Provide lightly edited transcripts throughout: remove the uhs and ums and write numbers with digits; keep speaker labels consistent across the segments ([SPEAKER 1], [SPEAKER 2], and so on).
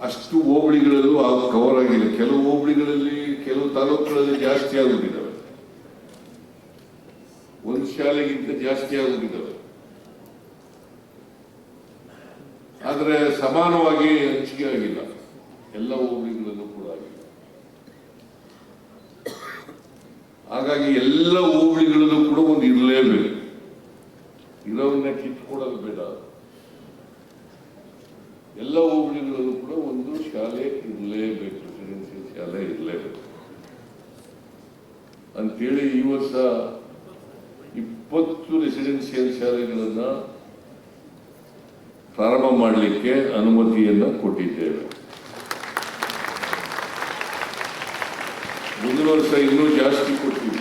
[SPEAKER 1] ಅಷ್ಟು ಹೋಬಳಿಗಳಲ್ಲೂ ಕವರ್ ಆಗಿಲ್ಲ. ಕೆಲವು ಹೋಬಳಿಗಳಲ್ಲಿ ಕೆಲವು ತಾಲೂಕುಗಳಲ್ಲಿ ಜಾಸ್ತಿ ಆಗೋಗಿದ್ದಾವೆ, ಒಂದು ಶಾಲೆಗಿಂತ ಜಾಸ್ತಿ ಆಗೋಗಿದ್ದಾವೆ. ಆದರೆ ಸಮಾನವಾಗಿ ಹಂಚಿಕೆ ಆಗಿಲ್ಲ, ಎಲ್ಲ ಹೋಬಳಿಗಳಲ್ಲೂ ಕೂಡ ಆಗಿಲ್ಲ. ಹಾಗಾಗಿ ಎಲ್ಲ ಹೋಬಳಿಗಳಲ್ಲೂ ಕೂಡ ಒಂದು ಇರಲೇಬೇಕು, ಇರೋವನ್ನ ಕಿತ್ಕೊಡೋದು ಬೇಡ. ಎಲ್ಲ ಹೋಬಳಿಗಳಲ್ಲೂ ಕೂಡ ಒಂದು ಶಾಲೆ ಇರಲೇಬೇಕು, ರೆಸಿಡೆನ್ಸಿಯಲ್ ಶಾಲೆ ಇರಲೇಬೇಕು ಅಂತೇಳಿ ಈ ವರ್ಷ 20 ರೆಸಿಡೆನ್ಸಿಯಲ್ ಶಾಲೆಗಳನ್ನ ಪ್ರಾರಂಭ ಮಾಡಲಿಕ್ಕೆ ಅನುಮತಿಯನ್ನು ಕೊಟ್ಟಿದ್ದೇವೆ. ಮುಂದಿನ ವರ್ಷ ಇನ್ನೂ ಜಾಸ್ತಿ ಕೊಡ್ತೀವಿ.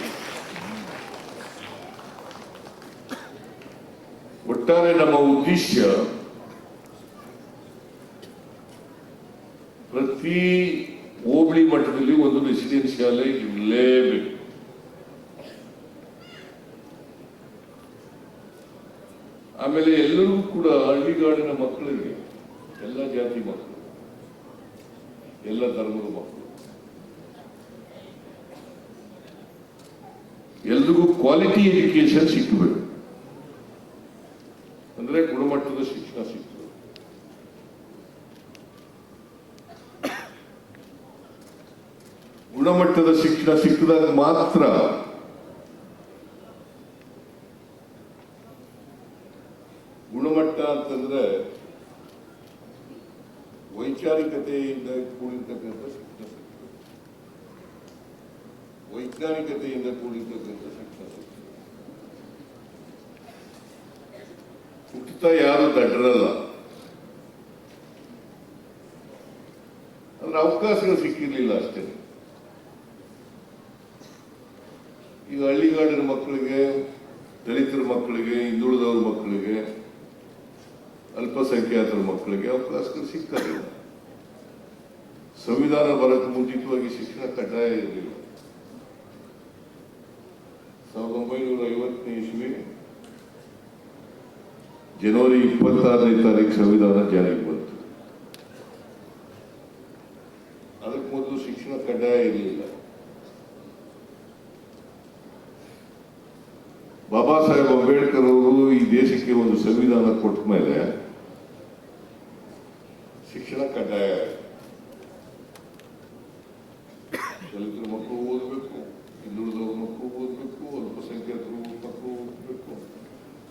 [SPEAKER 1] ಒಟ್ಟಾರೆ ನಮ್ಮ ಉದ್ದೇಶ ಪ್ರತಿ ಹೋಬಳಿ ಮಟ್ಟದಲ್ಲಿ ಒಂದು ರೆಸಿಡೆನ್ಸ್ ಶಾಲೆ ಇರಲೇಬೇಕು. ಆಮೇಲೆ ಎಲ್ಲರಿಗೂ ಕೂಡ ಹಳ್ಳಿಗಾಡಿನ ಮಕ್ಕಳಿಗೆ, ಎಲ್ಲ ಜಾತಿ ಮಕ್ಕಳು, ಎಲ್ಲ ಧರ್ಮದ ಮಕ್ಕಳು, ಎಲ್ರಿಗೂ ಕ್ವಾಲಿಟಿ ಎಜುಕೇಶನ್ ಸಿಕ್ಕಬೇಕು. ಅಂದ್ರೆ ಗುಣಮಟ್ಟದ ಶಿಕ್ಷಣ ಸಿಕ್ಕಬೇಕು. ಗುಣಮಟ್ಟದ ಶಿಕ್ಷಣ ಸಿಕ್ಕಿದಾಗ ಮಾತ್ರ ಗುಣಮಟ್ಟ ಅಂತಂದ್ರೆ ವೈಚಾರಿಕತೆಯಿಂದ ಕೂಡಿರ್ತಕ್ಕಂಥ ಶಿಕ್ಷಣ ಸಿಗ್ತದೆ. ವೈಜ್ಞಾನಿಕತೆಯಿಂದ ಕೂಡಿರ್ತಕ್ಕಂಥ ಶಿಕ್ಷಣ ಸಿಗ್ತದೆ. ಹುಟ್ಟುತ್ತಾ ಯಾರು ದಡ್ಡರಲ್ಲ, ಅಂದ್ರೆ ಅವಕಾಶಗಳು ಸಿಕ್ಕಿರ್ಲಿಲ್ಲ ಅಷ್ಟೇ. ಈಗ ಹಳ್ಳಿಗಾಡಿನ ಮಕ್ಕಳಿಗೆ, ದಲಿತರ ಮಕ್ಕಳಿಗೆ, ಹಿಂದುಳಿದವ್ರ ಮಕ್ಕಳಿಗೆ, ಅಲ್ಪಸಂಖ್ಯಾತರ ಮಕ್ಕಳಿಗೆ ಅವಕಾಶಗಳು ಸಿಗ್ತದಿಲ್ಲ. ಸಂವಿಧಾನ ಬರಕ್ಕೆ ಮುಂಚಿತವಾಗಿ ಶಿಕ್ಷಣ ಕಡ್ಡಾಯ ಇರಲಿಲ್ಲ. 1950ನೇ ಇಸ್ವಿ ಜನವರಿ 26ನೇ ತಾರೀಕು ಸಂವಿಧಾನ ಜಾರಿಗೆ ಬಂತು. ಅದಕ್ಕೆ ಮೊದಲು ಶಿಕ್ಷಣ ಕಡ್ಡಾಯ ಇರಲಿಲ್ಲ. ಬಾಬಾ ಸಾಹೇಬ್ ಅಂಬೇಡ್ಕರ್ ಅವರು ಈ ದೇಶಕ್ಕೆ ಒಂದು ಸಂವಿಧಾನ ಕೊಟ್ಟ ಮೇಲೆ ಶಿಕ್ಷಣ ಕಡ್ಡಾಯ. ದಲಿತರ ಮಕ್ಕಳು ಓದಬೇಕು, ಹಿಂದುಳಿದವ್ರ ಮಕ್ಕಳು ಓದಬೇಕು, ಅಲ್ಪಸಂಖ್ಯಾತರ ಮಕ್ಕಳು ಓದಬೇಕು,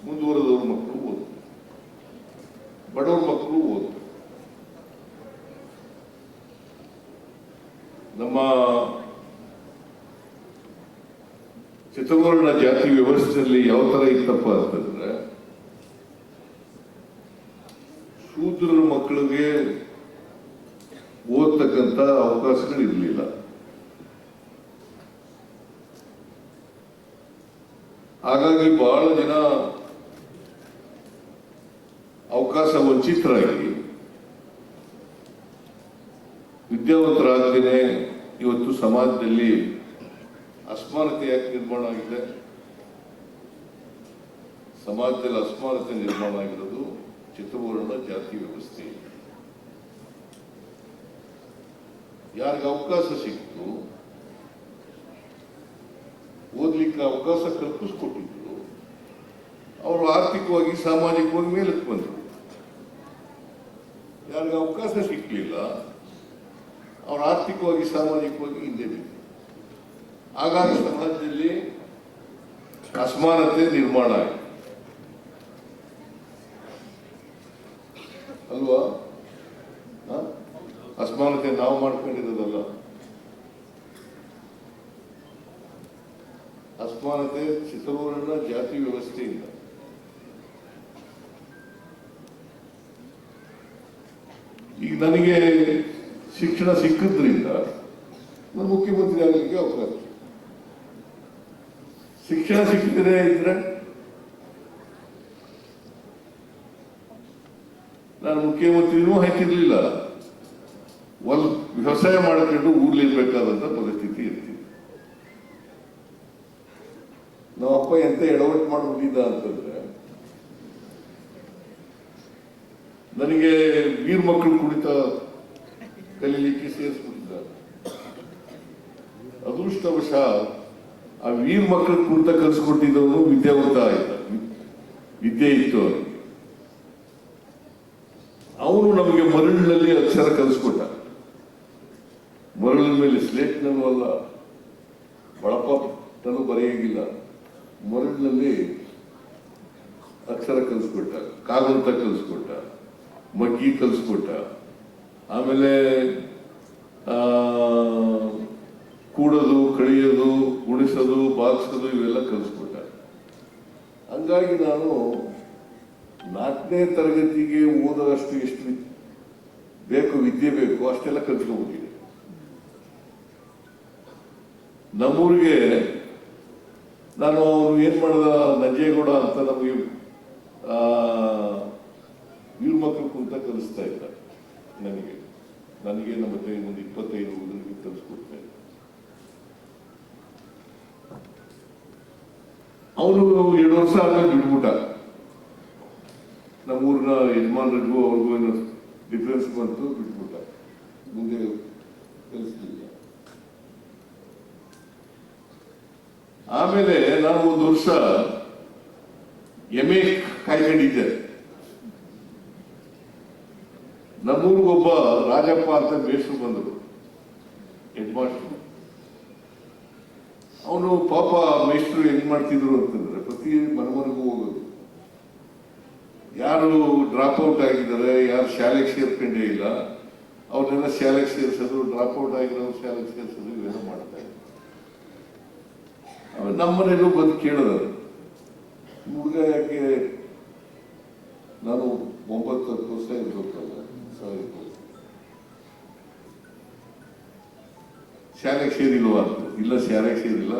[SPEAKER 1] ಮುಂದುವರೆದವ್ರ ಮಕ್ಕಳು ಓದಬೇಕು, ಬಡವ್ರ ಮಕ್ಕಳು ಓದಬೇಕು. ನಮ್ಮ ಚತುರ್ವರ್ಣ ಜಾತಿ ವ್ಯವಸ್ಥೆಯಲ್ಲಿ ಯಾವ ತರ ಇತ್ತಪ್ಪ ಅಂತಂದ್ರೆ, ಶೂದ್ರರ ಮಕ್ಕಳಿಗೆ ಓದ್ತಕ್ಕಂಥ ಅವಕಾಶಗಳು ಇರಲಿಲ್ಲ. ಹಾಗಾಗಿ ಬಹಳ ಜನ ಅವಕಾಶ ವಂಚಿತರಾಗಿ ವಿದ್ಯಾವಂತರಾಗದೇನೆ ಇವತ್ತು ಸಮಾಜದಲ್ಲಿ ಅಸಮಾನತೆ ಯಾಕೆ ನಿರ್ಮಾಣ ಆಗಿದೆ? ಸಮಾಜದಲ್ಲಿ ಅಸಮಾನತೆ ನಿರ್ಮಾಣ ಆಗಿರೋದು ಚತುರ್ವರ್ಣ ಜಾತಿ ವ್ಯವಸ್ಥೆ. ಯಾರಿಗೆ ಅವಕಾಶ ಸಿಕ್ತು, ಓದ್ಲಿಕ್ಕೆ ಅವಕಾಶ ಕಲ್ಪಿಸ್ಕೊಟ್ಟಿದ್ರು, ಅವರು ಆರ್ಥಿಕವಾಗಿ ಸಾಮಾಜಿಕವಾಗಿ ಮೇಲಕ್ಕೆ ಬಂದರು. ಯಾರಿಗೆ ಅವಕಾಶ ಸಿಕ್ಕಲಿಲ್ಲ, ಅವರು ಆರ್ಥಿಕವಾಗಿ ಸಾಮಾಜಿಕವಾಗಿ ಹಿಂದೆ ಬಿದ್ದರು. ಹಾಗಾಗಿ ಸಮಾಜದಲ್ಲಿ ಅಸಮಾನತೆ ನಿರ್ಮಾಣ ಆಗಿದೆ ಅಲ್ವಾ? ಅಸಮಾನತೆ ನಾವು ಮಾಡ್ಕೊಂಡಿರೋದಲ್ಲ, ಅಸಮಾನತೆ ಚತುರ್ವರ್ಣ ಜಾತಿ ವ್ಯವಸ್ಥೆಯಿಂದ. ಈಗ ನನಗೆ ಶಿಕ್ಷಣ ಸಿಕ್ಕಿದ್ರಿಂದ ನಾನು ಮುಖ್ಯಮಂತ್ರಿ ಆಗಲಿಕ್ಕೆ ಅವಕಾಶ. ಶಿಕ್ಷಣ ಸಿಕ್ಕಿದ್ರೆ ಇದ್ರೆ ನಾನು ಮುಖ್ಯಮಂತ್ರಿನೂ ಹಾಕಿರ್ಲಿಲ್ಲ, ವ್ಯವಸಾಯ ಮಾಡಿಕೊಂಡು ಊರ್ಲಿರ್ಬೇಕಾದಂತ ಪರಿಸ್ಥಿತಿ ಇರ್ತಿತ್ತು. ನಮ್ಮಪ್ಪ ಎಂತ ಎಡವಟ್ಟು ಮಾಡ್ಬಿಟ್ಟಿದ್ದ ಅಂತಂದ್ರೆ, ನನಗೆ ವೀರ್ ಮಕ್ಕಳು ಕುಣಿತ ಕಲೀಲಿಕ್ಕೆ ಸೇರಿಸ್ಬಿಟ್ಟಿದ್ದಾರೆ. ಅದೃಷ್ಟವಶ ಆ ವೀರ್ ಮಕ್ಕಳ ಕುರಿತ ಕಲಿಸ್ಕೊಟ್ಟಿದ್ದವನು ವಿದ್ಯಾವಂತ ಆಯ್ತ, ವಿದ್ಯೆ ಇತ್ತು ಅವನಿಗೆ. ಅವನು ನಮಗೆ ಮರಳಿನಲ್ಲಿ ಅಕ್ಷರ ಕಲಿಸ್ಕೊಟ್ಟ. ಮರಳಿನ ಮೇಲೆ ಸ್ಲೇಟ್ನಲ್ಲೂ ಅಲ್ಲ, ಬಳಪನಲ್ಲೂ ಬರೆಯಂಗಿಲ್ಲ, ಮರಳಿನಲ್ಲಿ ಅಕ್ಷರ ಕಲಿಸ್ಕೊಟ್ಟ, ಕಾಗಂತ ಕಲಿಸ್ಕೊಟ್ಟ, ಮಗ್ಗಿ ಕಲಿಸ್ಕೊಟ್ಟ, ಆಮೇಲೆ ಕೂಡೋದು, ಕಳಿಯೋದು, ಉಣಿಸೋದು, ಬಾಗಿಸೋದು ಇವೆಲ್ಲ ಕಲಿಸ್ಕೊಟ್ಟ. ಹಂಗಾಗಿ ನಾನು 4ನೇ ತರಗತಿಗೆ ಓದೋಷ್ಟು ಎಷ್ಟು ಬೇಕು ವಿದ್ಯೆ ಬೇಕು ಅಷ್ಟೆಲ್ಲ ಕಲ್ತ್ಕೊಂಡ್ಬಿಟ್ಟಿದೆ. ನಮ್ಮೂರಿಗೆ ನಾನು ಅವನು ಏನ್ ಮಾಡ್ದ, ನಂಜೇಗೌಡ ಅಂತ ನಮಗೆ ವೀರ್ ಮಕ್ಕಳು ಕುಂತ ಕಲಿಸ್ತಾ ಇದ್ದ. ನನಗೆ ನಮ್ಮ ಒಂದು 25 ಹುಡುಗರಿಗೆ ಕಲಿಸ್ಕೊಡ್ತಾ ಇದ್ದ. ಅವನು 2 ವರ್ಷ ಆದ್ಮೇಲೆ ಬಿಟ್ಬಿಟ್ಟ. ನಮ್ಮೂರಿನ ಯಜಮಾನರಿಗೂ ಅವ್ರಿಗೂ ಏನೋ ಡಿಫ್ರೆನ್ಸ್ ಬಂತು, ಬಿಟ್ಬಿಟ್ಟ. ಮುಂದೆ ಕಲಿಸ್ಲಿಲ್ಲ. ಆಮೇಲೆ ನಾನು 1 ವರ್ಷ MA ಕಾಯ್ಕೊಂಡಿದ್ದೆ. ನಮ್ಮೂರಿಗೊಬ್ಬ ರಾಜಪ್ಪ ಅಂತ ಮೇಷ್ಟ್ರು ಬಂದರು, ಹೆಡ್ ಮಾಸ್ಟರ್. ಅವನು ಪಾಪ ಮೇಷ್ಟ್ರು ಹೆಂಗ್ ಮಾಡ್ತಿದ್ರು ಅಂತಂದ್ರೆ, ಪ್ರತಿ ಮನೆಗೂ ಹೋಗೋದು, ಯಾರು ಡ್ರಾಪ್ ಔಟ್ ಆಗಿದ್ದಾರೆ, ಯಾರು ಶಾಲೆಗೆ ಸೇರ್ಕೊಂಡೇ ಇಲ್ಲ ಅವ್ರನ್ನೆಲ್ಲ ಶಾಲೆಗೆ ಸೇರಿಸೋದು, ಡ್ರಾಪ್ ಔಟ್ ಆಗಿರೋರು ಶಾಲೆಗೆ ಸೇರಿಸೋದು, ಇವೆಲ್ಲ ಮಾಡ್ತಾ ಇದ್ರು. ಆಮೇಲೆ ನಮ್ಮನೇಲೂ ಬಂದು ಕೇಳಿದ್ರು, ಹುಡುಗ ಯಾಕೆ, ನಾನು 9-10 ವರ್ಷ ಇರ್ಬೇಕಲ್ಲ, ಶಾಲೆಗೆ ಸೇರಿಲ್ವಾ ಅಂತ. ಇಲ್ಲ, ಶಾಲೆಗೆ ಸೇರಿಲ್ಲ,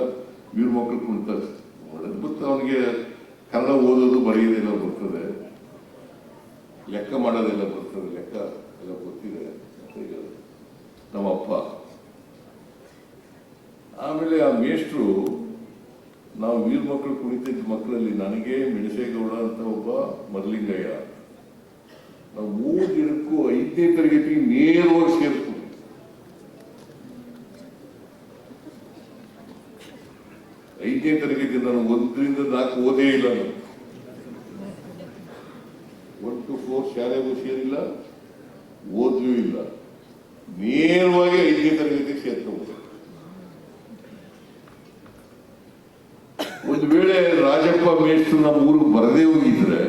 [SPEAKER 1] ವೀರ್ ಮಕ್ಕಳು ಕುಂತ ಮತ್ತು ಅವನಿಗೆ ಕನ್ನಡ ಓದೋದು ಬರೆಯೋದೆಲ್ಲ ಬರ್ತದೆ, ಲೆಕ್ಕ ಮಾಡೋದೆಲ್ಲ ಬರ್ತದೆ, ಲೆಕ್ಕ ಎಲ್ಲ ಗೊತ್ತಿದೆ ಅಂತ ಹೇಳೋದು ನಮ್ಮಪ್ಪ. ಆಮೇಲೆ ಆ ಮೇಷ್ಟ್ರು, ನಾವು ವೀರ್ ಮಕ್ಕಳು ಕುಣಿತಿದ್ದ ಮಕ್ಕಳಲ್ಲಿ ನನಗೆ, ಮೆಣಸೇಗೌಡ ಅಂತ ಒಬ್ಬ, ಮರಲಿಂಗಯ್ಯ, ನಾವು 3 ದಿನಕ್ಕೂ 5ನೇ ತರಗತಿ ನೇರವಾಗಿ ಸೇರಿಸ್ತೀವಿ. 5ನೇ ತರಗತಿ ನಾನು 1ರಿಂದ 4 ಓದೇ ಇಲ್ಲ. ನಾನು 1 to 4 ಶಾಲೆಗೂ ಸೇರಿಲ್ಲ, ಓದ್ಲೂ ಇಲ್ಲ, ನೇರವಾಗಿ 5ನೇ ತರಗತಿಗೆ ಸೇರ್ಕೊಂಡು. ಒಂದು ವೇಳೆ ರಾಜಪ್ಪ ಮೇಷ್ಟ್ರು ನಮ್ಮ ಊರಿಗೆ ಬರದೇ ಹೋಗಿದ್ರೆ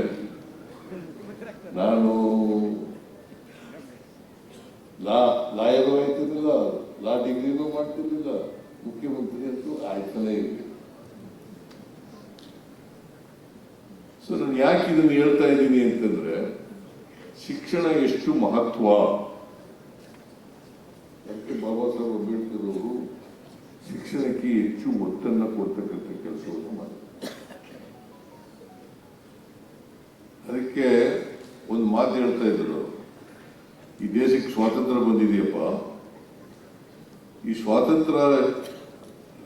[SPEAKER 1] ನಾನು ಲಾಯರು ಆಯ್ತಿರ್ಲಿಲ್ಲ, ಲಾ ಡಿಗ್ರಿನೂ ಮಾಡ್ತಿರ್ಲಿಲ್ಲ, ಮುಖ್ಯಮಂತ್ರಿ ಅಂತೂ ಆಯ್ತಾನೆ ಇರಲಿಲ್ಲ. ಸೊ ನಾನು ಯಾಕೆ ಇದನ್ನು ಹೇಳ್ತಾ ಇದ್ದೀನಿ ಅಂತಂದ್ರೆ, ಶಿಕ್ಷಣ ಎಷ್ಟು ಮಹತ್ವ. ಯಾಕೆ ಬಾಬಾ ಸಾಹೇಬ್ ಅಂಬೇಡ್ಕರ್ ಅವರು ಶಿಕ್ಷಣಕ್ಕೆ ಹೆಚ್ಚು ಒತ್ತನ್ನು ಕೊಡ್ತಕ್ಕಂಥ ಕೆಲಸವನ್ನು ಮಾಡಿದ್ದಾರೆ. ಅದಕ್ಕೆ ಒಂದು ಮಾತು ಹೇಳ್ತಾ ಇದ್ರು, ಈ ದೇಶಕ್ಕೆ ಸ್ವಾತಂತ್ರ್ಯ ಬಂದಿದೆಯಪ್ಪ, ಈ ಸ್ವಾತಂತ್ರ್ಯ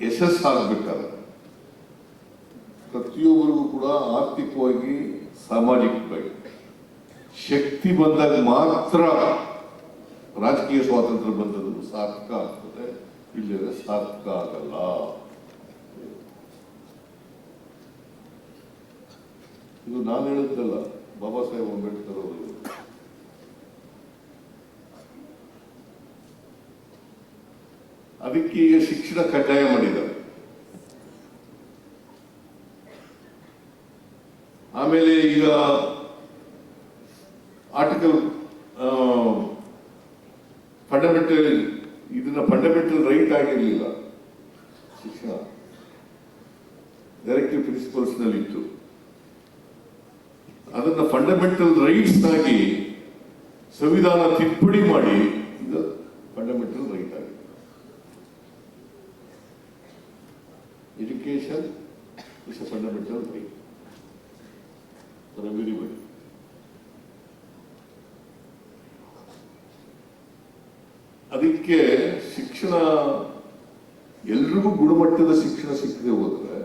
[SPEAKER 1] ಯಶಸ್ಸಾಗಬೇಕಾದ್ರೆ ಪ್ರತಿಯೊಬ್ಬರಿಗೂ ಕೂಡ ಆರ್ಥಿಕವಾಗಿ, ಸಾಮಾಜಿಕವಾಗಿ ಶಕ್ತಿ ಬಂದಾಗ ಮಾತ್ರ ರಾಜಕೀಯ ಸ್ವಾತಂತ್ರ್ಯ ಬಂದದ್ದು ಸಾರ್ಥಕ ಆಗ್ತದೆ, ಇಲ್ಲದೆ ಸಾರ್ಥಕ ಆಗಲ್ಲ. ಇದು ನಾನು ಹೇಳಿದ್ದಲ್ಲ, ಬಾಬಾ ಸಾಹೇಬ್ ಅಂಬೇಡ್ಕರ್ ಅವರು. ಅದಕ್ಕೆ ಈಗ ಶಿಕ್ಷಣ ಕಡ್ಡಾಯ ಮಾಡಿದ್ದಾರೆ. ಆಮೇಲೆ ಈಗ ಆರ್ಟಿಕಲ್ ಫಂಡಮೆಂಟಲ್, ಇದನ್ನ ಫಂಡಮೆಂಟಲ್ ರೈಟ್ ಆಗಿರಲಿಲ್ಲ ಶಿಕ್ಷಣ, ಡೈರೆಕ್ಟಿವ್ ಪ್ರಿನ್ಸಿಪಲ್ಸ್ ನಲ್ಲಿ ಇತ್ತು. ಅದನ್ನ ಫಂಡಮೆಂಟಲ್ ರೈಟ್ಸ್ ಆಗಿ ಸಂವಿಧಾನ ತಿದ್ದುಪಡಿ ಮಾಡಿ ಇದು ಫಂಡಮೆಂಟಲ್ ರೈಟ್ ಆಗಿದೆ. Education is a fundamental right for everybody. ಅದಕ್ಕೆ ಶಿಕ್ಷಣ, ಎಲ್ರಿಗೂ ಗುಣಮಟ್ಟದ ಶಿಕ್ಷಣ ಸಿಕ್ಕದೆ ಹೋದ್ರೆ,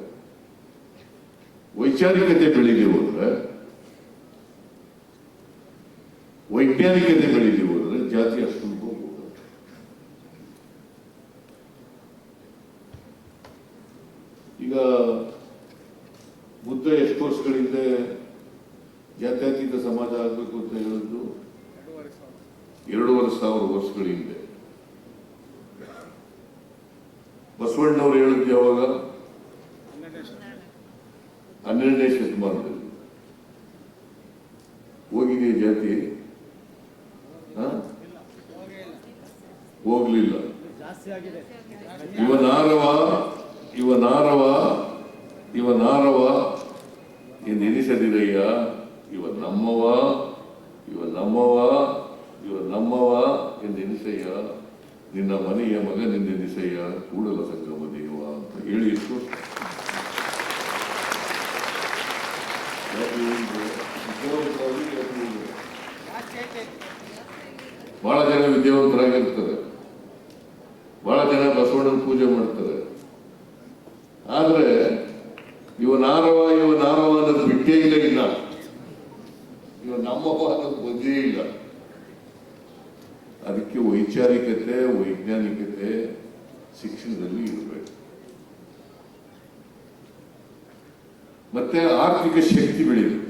[SPEAKER 1] ವೈಚಾರಿಕತೆ ಬೆಳೀದೆ ಹೋದ್ರೆ, ವೈಜ್ಞಾನಿಕತೆ ಬೆಳೀದೆ ಹೋದ್ರೆ ಜಾತಿ ಅಷ್ಟು ಹೋಗ್ಬೋದು. ಸಮಾಜ ಆಗಬೇಕು ಅಂತ ಹೇಳಿದ್ದು 2,500 ವರ್ಷಗಳ ಹಿಂದೆ. ಬಸವಣ್ಣವ್ರು ಹೇಳಿದ್ದು ಯಾವಾಗ? 12ನೇ ಶತಮಾನದಲ್ಲಿ. ಹೋಗಿದೆ ಜಾತಿ? ಹೋಗ್ಲಿಲ್ಲ. ಇವನಾರವ ಎಂದೆನಿಸದಿರಯ್ಯ, ಇವ ನಮ್ಮವ ಎಂದೆನಿಸಯ್ಯ, ನಿನ್ನ ಮನೆಯ ಮಗನೆಂದೆನಿಸಯ್ಯ, ಕೂಡಲ ಸಂಗಮ ದೇವ ಅಂತ ಹೇಳಿ ಬಹಳ ಜನ ವಿದ್ಯಾವಂತರಾಗಿರ್ತಾರೆ, ಬಹಳ ಜನ ಬಸವಣ್ಣನ ಪೂಜೆ ಮಾಡ್ತಾರೆ. ಆದ್ರೆ ಇವನಾರವ ಅನ್ನೋದು ಬಿಟ್ಟೇ ಇಲ್ಲ. ಇನ್ನ ಇವ ನಮ್ಮವ ಅನ್ನೋದು ಬಂದೇ ಇಲ್ಲ. ಅದಕ್ಕೆ ವೈಚಾರಿಕತೆ, ವೈಜ್ಞಾನಿಕತೆ ಶಿಕ್ಷಣದಲ್ಲಿ ಇರಬೇಕು. ಮತ್ತೆ ಆರ್ಥಿಕ ಶಕ್ತಿ ಬೆಳೆಯಬೇಕು.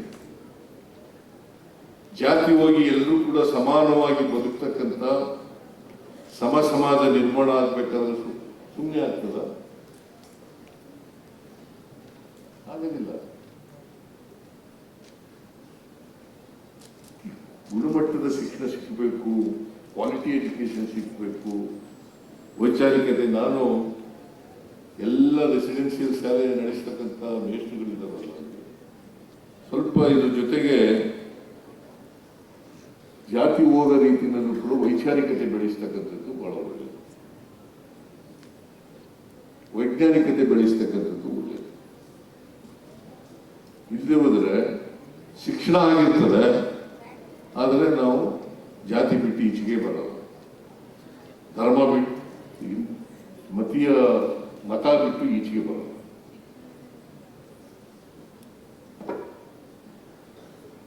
[SPEAKER 1] ಜಾತಿ ಹೋಗಿ ಎಲ್ಲರೂ ಕೂಡ ಸಮಾನವಾಗಿ ಬದುಕ್ತಕ್ಕಂಥ ಸಮಾಜ ನಿರ್ಮಾಣ ಆಗ್ಬೇಕಾದ್ರೆ ಸುಮ್ಮನೆ ಆಗ್ತದ? ಆಗೋದಿಲ್ಲ. ಗುಣಮಟ್ಟದ ಶಿಕ್ಷಣ ಸಿಗಬೇಕು, ಕ್ವಾಲಿಟಿ ಎಜುಕೇಶನ್ ಸಿಗಬೇಕು, ವೈಚಾರಿಕತೆ. ನಾನು ಎಲ್ಲ ರೆಸಿಡೆನ್ಸಿಯಲ್ ಶಾಲೆ ನಡೆಸ್ತಕ್ಕಂಥ ಮೇಷ್ಟ್ರುಗಳಿದ್ದಾರಲ್ಲ, ಸ್ವಲ್ಪ ಇದ್ರ ಜೊತೆಗೆ ಜಾತಿ ಹೋಗೋ ರೀತಿಯಲ್ಲೂ ಕೂಡ ವೈಚಾರಿಕತೆ ಬೆಳೆಸ್ತಕ್ಕಂಥದ್ದು ಬಹಳ ಒಳ್ಳೆಯದು, ವೈಜ್ಞಾನಿಕತೆ ಬೆಳೆಸ್ತಕ್ಕಂಥದ್ದು ಒಳ್ಳೆಯದು. ಇಲ್ಲದೆ ಹೋದರೆ ಶಿಕ್ಷಣ ಆಗಿರ್ತದೆ, ಆದರೆ ನಾವು ಜಾತಿ ಬಿಟ್ಟು ಈಚೆಗೆ ಬರಲ್ಲ, ಧರ್ಮ ಬಿಟ್ಟು ಮತ ಬಿಟ್ಟು ಈಚೆಗೆ ಬರಲ್ಲ.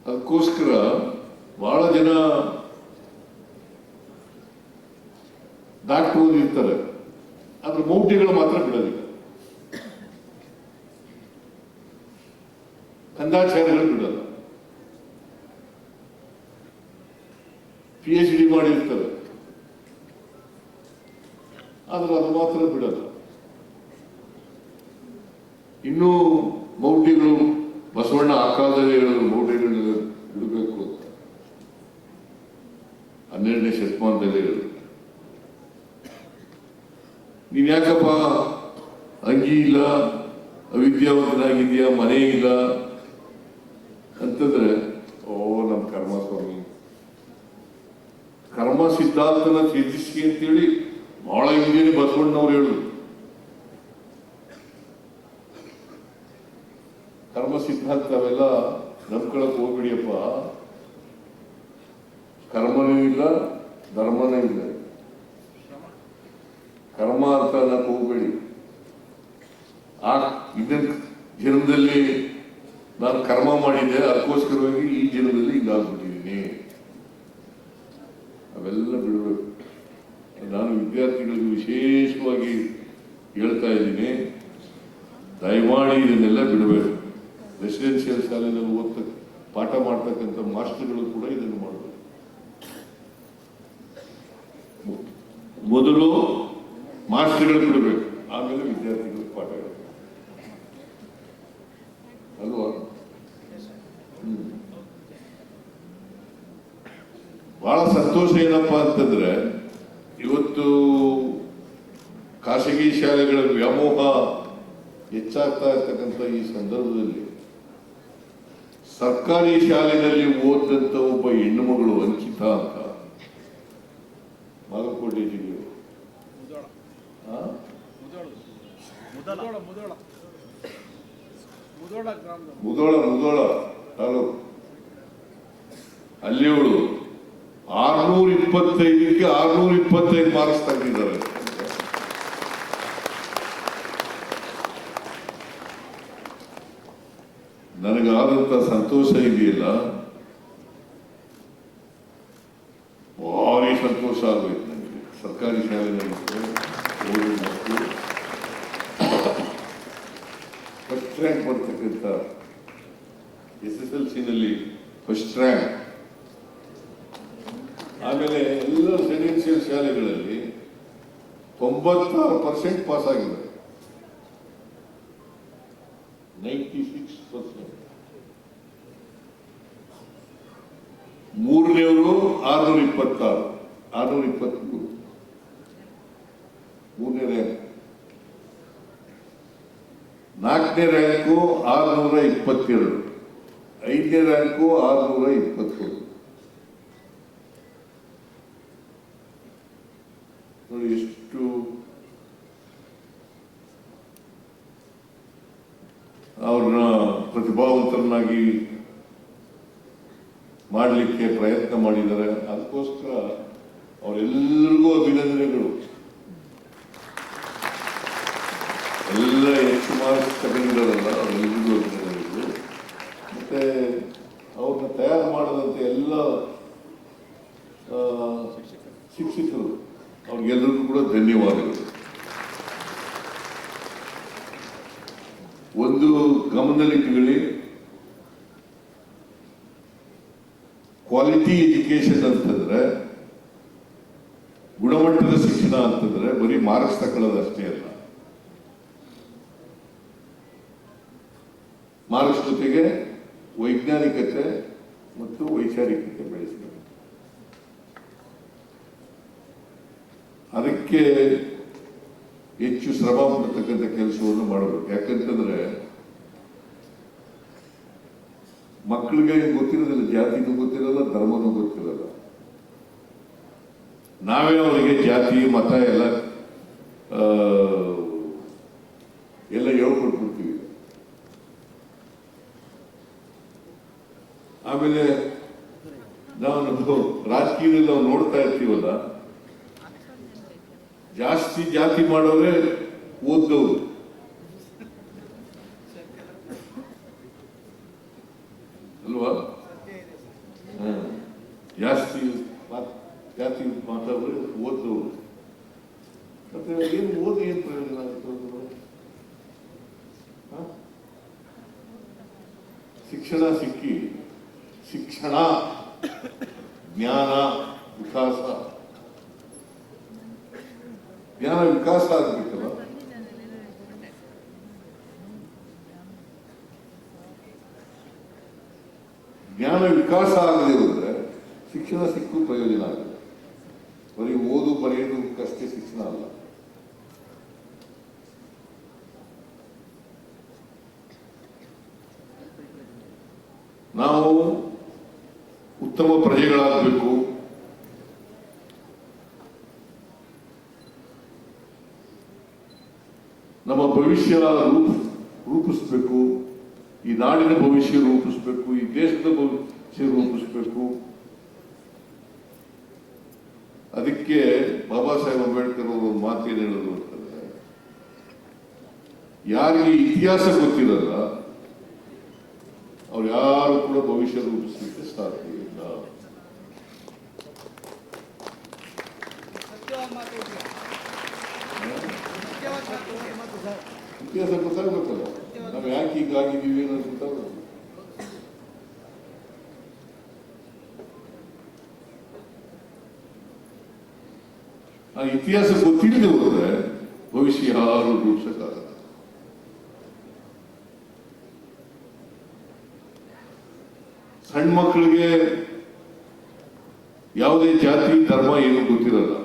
[SPEAKER 1] ಅದಕ್ಕೋಸ್ಕರ ಬಹಳ ಜನ ದಾಟಿ ಓದಿರ್ತಾರೆ, ಆದ್ರೆ ಮೌಢ್ಯಗಳು ಮಾತ್ರ ಬಿಡೋದಿಲ್ಲ, ಕಂದಾಚಾರಗಳು ಬಿಡಲ್ಲ. PhD ಮಾಡಿರ್ತಾರೆ, ಆದ್ರೆ ಅದು ಮಾತ್ರ ಬಿಡಲ್ಲ. ಇನ್ನೂ ಮೌಢ್ಯಗಳು ಬಸವಣ್ಣ ಆ ಕಾಲದಲ್ಲಿ ಹೇಳಿದ್ರು, ಮೌಢ್ಯಗಳನ್ನ ಬಿಡಬೇಕು ಅಂತ 12ನೇ ಶತಮಾನದಲ್ಲಿ ಹೇಳಿದ್ರು. ನೀನ್ ಯಾಕಪ್ಪ ಅಂಗಿ ಇಲ್ಲ, ಅವಿದ್ಯಾವಂತನಾಗಿದೆಯಾ, ಮನೆ ಇಲ್ಲ ಅಂತಂದ್ರೆ, ನಮ್ಮ ಕರ್ಮ ಸ್ವಾಮಿ, ಕರ್ಮ ಸಿದ್ಧಾಂತನ ತ್ಯಜಿಸಿ ಅಂತೇಳಿ ಬಹಳ ಹಿಂದೇನೆ ಬಸವಣ್ಣವ್ರು ಹೇಳಿದ್ರು. ಕರ್ಮ ಸಿದ್ಧಾಂತ ಅವೆಲ್ಲ ನಂಬ್ಕೊಳಕ್ ಹೋಗ್ಬಿಡಿಯಪ್ಪ, ಕರ್ಮನೂ ಇಲ್ಲ, ಧರ್ಮನೂ ಇಲ್ಲ. ಕರ್ಮ ಅಂತ ಅನ್ನಕ್ ಹೋಗ್ಬೇಡಿ. ಇದನ್ನ ಜನ್ಮದಲ್ಲಿ ನಾನು ಕರ್ಮ ಮಾಡಿದ್ದೆ, ಅದಕ್ಕೋಸ್ಕರವಾಗಿ ಈ ಜನ್ಮದಲ್ಲಿ ಹಿಂಗಾಗ್ಬಿಟ್ಟಿದ್ದೀನಿ, ಅವೆಲ್ಲ ಬಿಡಬೇಕು. ನಾನು ವಿದ್ಯಾರ್ಥಿಗಳಿಗೆ ವಿಶೇಷವಾಗಿ ಹೇಳ್ತಾ ಇದ್ದೀನಿ, ದಯಮಾಡಿ ಇದನ್ನೆಲ್ಲ ಬಿಡಬೇಕು. ರೆಸಿಡೆನ್ಷಿಯಲ್ ಶಾಲೆಯಲ್ಲಿ ಪಾಠ ಮಾಡ್ತಕ್ಕಂಥ ಮಾಸ್ಟರ್ಗಳು ಕೂಡ ಇದನ್ನು ಮಾಡಬೇಕು. ಮೊದಲು ಮಾಸ್ಟರ್ಗಳು ಬಿಡಬೇಕು, ಆಮೇಲೆ ವಿದ್ಯಾರ್ಥಿಗಳು ಪಾಠ ಹೇಳಬೇಕು ಅಲ್ವಾ? ಬಹಳ ಸಂತೋಷ ಏನಪ್ಪಾ ಅಂತಂದ್ರೆ, ಇವತ್ತು ಖಾಸಗಿ ಶಾಲೆಗಳ ವ್ಯಾಮೋಹ ಹೆಚ್ಚಾಗ್ತಾ ಇರ್ತಕ್ಕಂಥ ಈ ಸಂದರ್ಭದಲ್ಲಿ ಸರ್ಕಾರಿ ಶಾಲೆಯಲ್ಲಿ ಓದಂತ ಒಬ್ಬ ಹೆಣ್ಣು ಮಗಳು ಅಂಕಿತ ಅಂತ ಬಾಗಲಕೋಟೆ ಜಿಲ್ಲೆ ಮುದೋಳ ತಾಲೂಕು, ಅಲ್ಲಿ ಅವಳು 625ಕ್ಕೆ 625 ಮಾರ್ಕ್ಸ್ ತೆಗೆದಿದ್ದಾರೆ. ನನಗಾದಂತ ಸಂತೋಷ ಇದೆಯಲ್ಲ, ಭಾರಿ ಸಂತೋಷ ಆಗೋಯ್ತು ನನಗೆ. ಸರ್ಕಾರಿ ಶಾಲೆಯಲ್ಲಿ ಫಸ್ಟ್ ರ್ಯಾಂಕ್ ಬರ್ತಕ್ಕಂಥ SSLC ನಲ್ಲಿ ಫಸ್ಟ್ ರ್ಯಾಂಕ್. ಆಮೇಲೆ ಎಲ್ಲ ರೆಸಿಡೆನ್ಷಿಯಲ್ ಶಾಲೆಗಳಲ್ಲಿ 96% ಪಾಸ್ ಆಗಿದ್ದಾರೆ. 96%. ಮೂರನೇವರು 626, 623 ಮೂರನೇ ರ್ಯಾಂಕ್. ನಾಲ್ಕನೇ ರ್ಯಾಂಕು 622, ಐದನೇ ರ್ಯಾಂಕು 621. ನೋಡಿ ಎಷ್ಟು ಅವ್ರನ್ನ ಪ್ರತಿಭಾವಂತರನ್ನಾಗಿ ಮಾಡಲಿಕ್ಕೆ ಪ್ರಯತ್ನ ಮಾಡಿದ್ದಾರೆ. ಅದಕ್ಕೋಸ್ಕರ ಅವರೆಲ್ಲರಿಗೂ ಅಭಿನಂದನೆಗಳು. ಎಲ್ಲ ಹೆಚ್ಚು ಮಾರ್ಕ್ಸ್ ತಗೊಂಡಿದ್ದಾರಲ್ಲ ಅವರೆಲ್ಲರಿಗೂ ಅಭಿನಂದನೆಗಳು. ಮತ್ತೆ ಅವ್ರನ್ನ ತಯಾರು ಮಾಡದಂತೆ ಎಲ್ಲ ಶಿಕ್ಷಕರು ಅವ್ರಿಗೆಲ್ಲರಿಗೂ ಕೂಡ ಧನ್ಯವಾದಗಳು. ಒಂದು ಗಮನದಲ್ಲಿಟ್ಟುಕೊಳ್ಳಿ, ಕ್ವಾಲಿಟಿ ಎಜುಕೇಶನ್ ಅಂತಂದ್ರೆ, ಗುಣಮಟ್ಟದ ಶಿಕ್ಷಣ ಅಂತಂದ್ರೆ ಬರೀ ಮಾರ್ಕ್ಸ್ ತಗೊಳ್ಳೋದಷ್ಟೇ ಅಲ್ಲ. ಮಾರ್ಕ್ಸ್ ಜೊತೆಗೆ ವೈಜ್ಞಾನಿಕತೆ ಮತ್ತು ವೈಚಾರಿಕತೆ ಬೆಳೆಸಬೇಕು. ಅದಕ್ಕೆ ಹೆಚ್ಚು ಶ್ರಮ ಪಡ್ತಕ್ಕಂಥ ಕೆಲಸವನ್ನು ಮಾಡಬೇಕು. ಯಾಕಂತಂದ್ರೆ ಮಕ್ಕಳಿಗೆ ಗೊತ್ತಿರೋದಿಲ್ಲ, ಜಾತಿನೂ ಗೊತ್ತಿರಲ್ಲ, ಧರ್ಮನೂ ಗೊತ್ತಿರಲ್ಲ. ನಾವೇ ಅವರಿಗೆ ಜಾತಿ ಮತ ಎಲ್ಲ ಹೇಳ್ಕೊಟ್ಬಿಡ್ತೀವಿ. ಆಮೇಲೆ ನಾವು ರಾಜಕೀಯದಲ್ಲಿ ನಾವು ನೋಡ್ತಾ ಇರ್ತೀವಲ್ಲ, ಜಾಸ್ತಿ ಜಾತಿ ಮಾಡೋರೆ ಓದ್ದವರು. ಅಲ್ವಾ? ಜಾಸ್ತಿ ಜಾತಿ ಮಾತಾಡಿದ್ರೆ ಓದ್ದವರು. ಮತ್ತೆ ಏನು ಓದಿ ಏನು ಪ್ರಯೋಜನ ಆಗುತ್ತೆ? ಶಿಕ್ಷಣ ಸಿಕ್ಕಿ, ಶಿಕ್ಷಣ ಜ್ಞಾನ ವಿಕಾಸ, ಜ್ಞಾನ ವಿಕಾಸ ಆಗ್ಬೇಕಲ್ಲ. ಜ್ಞಾನ ವಿಕಾಸ ಆಗದೆ ಹೋದ್ರೆ ಶಿಕ್ಷಣ ಸಿಕ್ಕೂ ಪ್ರಯೋಜನ ಆಗುತ್ತೆ. ಬರೀ ಓದು ಬರೆಯೋದಕ್ಕಷ್ಟೇ ಶಿಕ್ಷಣ ಅಲ್ಲ. ನಾವು ಉತ್ತಮ ಪ್ರಜೆಗಳಾಗಬೇಕು. ನಮ್ಮ ಭವಿಷ್ಯ ರೂಪಿಸಬೇಕು. ಈ ನಾಡಿನ ಭವಿಷ್ಯ ರೂಪಿಸಬೇಕು. ಈ ದೇಶದ ಭವಿಷ್ಯ ರೂಪಿಸಬೇಕು. ಅದಕ್ಕೆ ಬಾಬಾ ಸಾಹೇಬ್ ಅಂಬೇಡ್ಕರ್ ಅವರು ಒಂದು ಮಾತೇನು ಹೇಳೋದು ಅಂತಂದ್ರೆ, ಯಾರಿಗೆ ಇತಿಹಾಸ ಗೊತ್ತಿರಲ್ಲ ಅವ್ರು ಯಾರು ಕೂಡ ಭವಿಷ್ಯ ರೂಪಿಸಲಿಕ್ಕೆ ಸಾಧ್ಯ ಇಲ್ಲ. ಇತಿಹಾಸ ಗೊತ್ತಾಗಬೇಕಲ್ಲ, ನಾವು ಯಾಕೆ ಹೀಗಾಗಿದ್ದೀವಿ ಅನ್ನೋದು ಗೊತ್ತಾಗಬೇಕು. ಆ ಇತಿಹಾಸ ಗೊತ್ತಿಲ್ಲದೆ ಹೋದ್ರೆ ಭವಿಷ್ಯ ಯಾರು ರೂಪಿಸಕ್ಕಾಗಲ್ಲ. ಸಣ್ಣ ಮಕ್ಕಳಿಗೆ ಯಾವುದೇ ಜಾತಿ ಧರ್ಮ ಏನು ಗೊತ್ತಿರಲ್ಲ.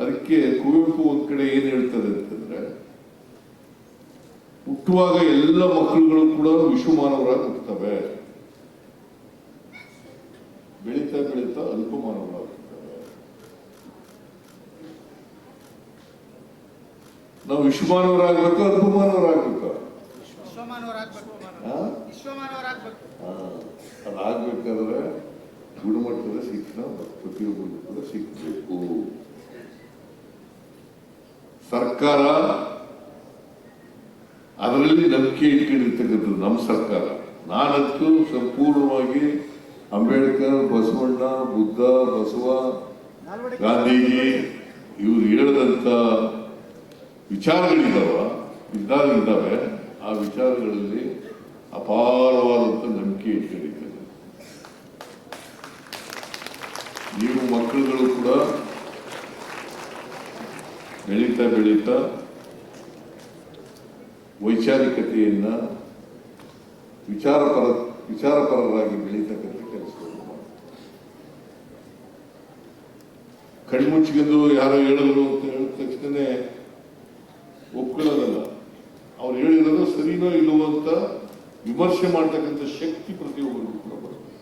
[SPEAKER 1] ಅದಕ್ಕೆ ಕುವೆಂಪು ಒಂದ್ ಕಡೆ ಏನ್ ಹೇಳ್ತಾರೆ ಅಂತಂದ್ರೆ, ಹುಟ್ಟುವಾಗ ಎಲ್ಲ ಮಕ್ಕಳುಗಳು ಕೂಡ ವಿಶ್ವಮಾನವರಾಗಿ ಹುಟ್ಟುತ್ತವೆ, ಬೆಳೀತಾ ಬೆಳೀತಾ ಅಲ್ಪಮಾನವರಾಗುತ್ತವೆ. ನಾವು ವಿಶ್ವಮಾನವರಾಗಬೇಕು, ಅಲ್ಪಮಾನವರಾಗಬೇಕು? ಅದಾಗಬೇಕಾದ್ರೆ ಗುಣಮಟ್ಟದ ಶಿಕ್ಷಣ ಪ್ರತಿಯೊಬ್ಬರಿಗೂ ಕೂಡ ಸಿಗಬೇಕು. ಸರ್ಕಾರ ಅದರಲ್ಲಿ ನಂಬಿಕೆ ಇಟ್ಕೊಂಡಿರ್ತಕ್ಕಂಥದ್ದು ನಮ್ಮ ಸರ್ಕಾರ. ನಾನಂತೂ ಸಂಪೂರ್ಣವಾಗಿ ಅಂಬೇಡ್ಕರ್, ಬಸವಣ್ಣ, ಬುದ್ಧ, ಬಸವ, ಗಾಂಧೀಜಿ ಇವರು ಹೇಳಿದಂತ ವಿಚಾರಗಳಿದಾವ ಇದ್ದಾವೆ. ಆ ವಿಚಾರಗಳಲ್ಲಿ ಅಪಾರವಾದಂಥ ನಂಬಿಕೆ ಇಟ್ಕೊಂಡಿದ್ದೇನೆ. ನೀವು ಮಕ್ಕಳುಗಳು ಕೂಡ ಬೆಳೀತಾ ವೈಚಾರಿಕತೆಯನ್ನ ವಿಚಾರಪರರಾಗಿ ಬೆಳೀತಕ್ಕಂಥ ಕೆಲಸವನ್ನು ಮಾಡಿ. ಕಣ್ಮುಚ್ಚಿಕೊಂಡು ಯಾರೋ ಹೇಳಿದ್ರು ಅಂತ ಹೇಳಿದ ತಕ್ಷಣ ಒಪ್ಕೊಳ್ಳೋದಲ್ಲ. ಅವ್ರು ಹೇಳಿರೋದು ಸರಿನೋ ಇಲ್ಲವೋ ಅಂತ ವಿಮರ್ಶೆ ಮಾಡ್ತಕ್ಕಂಥ ಶಕ್ತಿ ಪ್ರತಿಯೊಬ್ಬರಿಗೂ ಕೂಡ ಬರುತ್ತೆ.